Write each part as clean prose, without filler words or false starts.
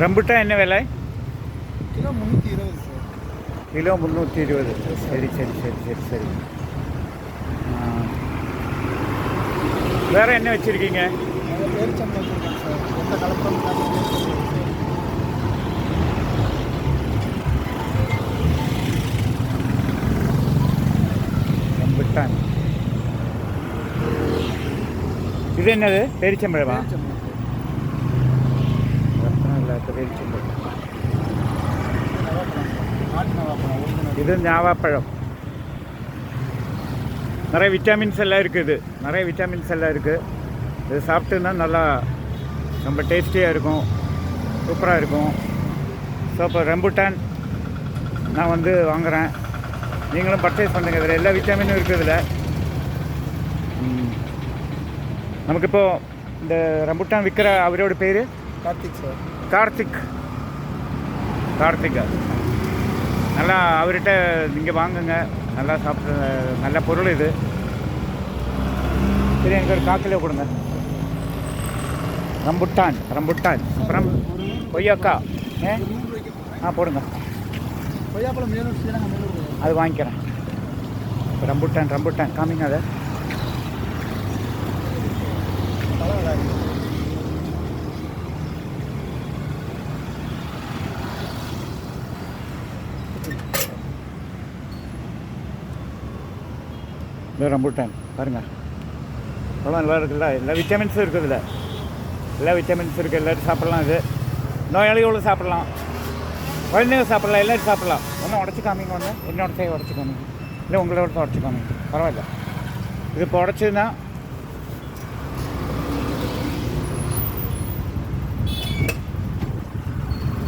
Rambutan என்ன விலை? Kilo 320 sir. Kilo 320. சரி சரி சரி சரி சரி. வேறு என்ன வச்சுருக்கீங்க? பேரிச்சம்பழம் வச்சுருக்கேன் சார். எந்த கலப்படம் ரம்புட்டான். இது என்னது? பேரிச்சம்பழமா? பேரிச்சம்பழம். இது ஞாவாப்பழம். நிறைய விட்டாமின்ஸ் எல்லாம் இருக்குது. நிறைய விட்டாமின்ஸ் எல்லாம் இருக்குது. இது சாப்பிட்டுன்னா நல்லா ரொம்ப டேஸ்டியாக இருக்கும், சூப்பராக இருக்கும். ஸோ இப்போ ரம்புட்டான் நான் வந்து வாங்குகிறேன். நீங்களும் பர்ச்சேஸ் பண்ணுங்கள். இதில் எல்லா விட்டாமினும் இருக்குது. இதில் நமக்கு இப்போது இந்த ரம்புட்டான் விற்கிற அவரோட பேர் கார்த்திக் சார். கார்த்திக் நல்லா அவர்கிட்ட நீங்கள் வாங்குங்க. நல்லா சாப்பிட்ற நல்ல பொருள் இது. சரி, எனக்கு ஒரு 4 கிலோ கொடுங்க. ரம்புட்டான். அப்புறம் கொய்யாக்கா போடுங்க. கொய்யாப்பழம் அது வாங்கிக்கிறேன். ரம்புட்டான் காமிங்க. அதை ரம்புட்டான் பாருங்கள். அவ்வளோ நல்லா இருக்குல்ல. எல்லா விட்டமின்ஸும் இருக்குது. இதில் எல்லா விட்டமின்ஸும் இருக்குது. எல்லோரும் சாப்பிட்லாம். இது நோயாளிகளும் சாப்பிட்லாம், குழந்தைங்க சாப்பிட்லாம், எல்லோரும் சாப்பிட்லாம். ஒன்றும் உடச்சி காமிங்க. ஒன்று என்னோட உடச்சி காமிங்க. இல்லை உங்களோட உடச்சி காமிங்க, பரவாயில்ல. இது இப்போ உடச்சதுன்னா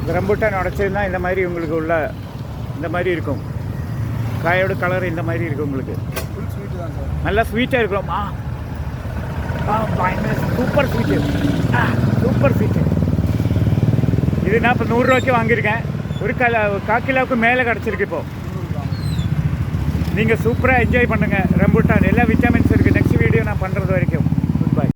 இந்த ரம்புட்டான் உடச்சதுன்னா இந்த மாதிரி உங்களுக்கு உள்ள இந்த மாதிரி இருக்கும். காயோட கலர் இந்த மாதிரி இருக்கும். உங்களுக்கு நல்லா ஸ்வீட்டாக இருக்கும். Super sweet. இது நான் இப்போ 100 ரூபாய்க்கு வாங்கியிருக்கேன். ஒரு 1/4 கிலோவுக்கு மேலே கிடச்சிருக்கு. இப்போது நீங்கள் சூப்பராக என்ஜாய் பண்ணுங்கள். ரம்புட்டான் எல்லா விட்டமின்ஸ் இருக்குது. நெக்ஸ்ட் வீடியோ நான் பண்ணுறது வரைக்கும்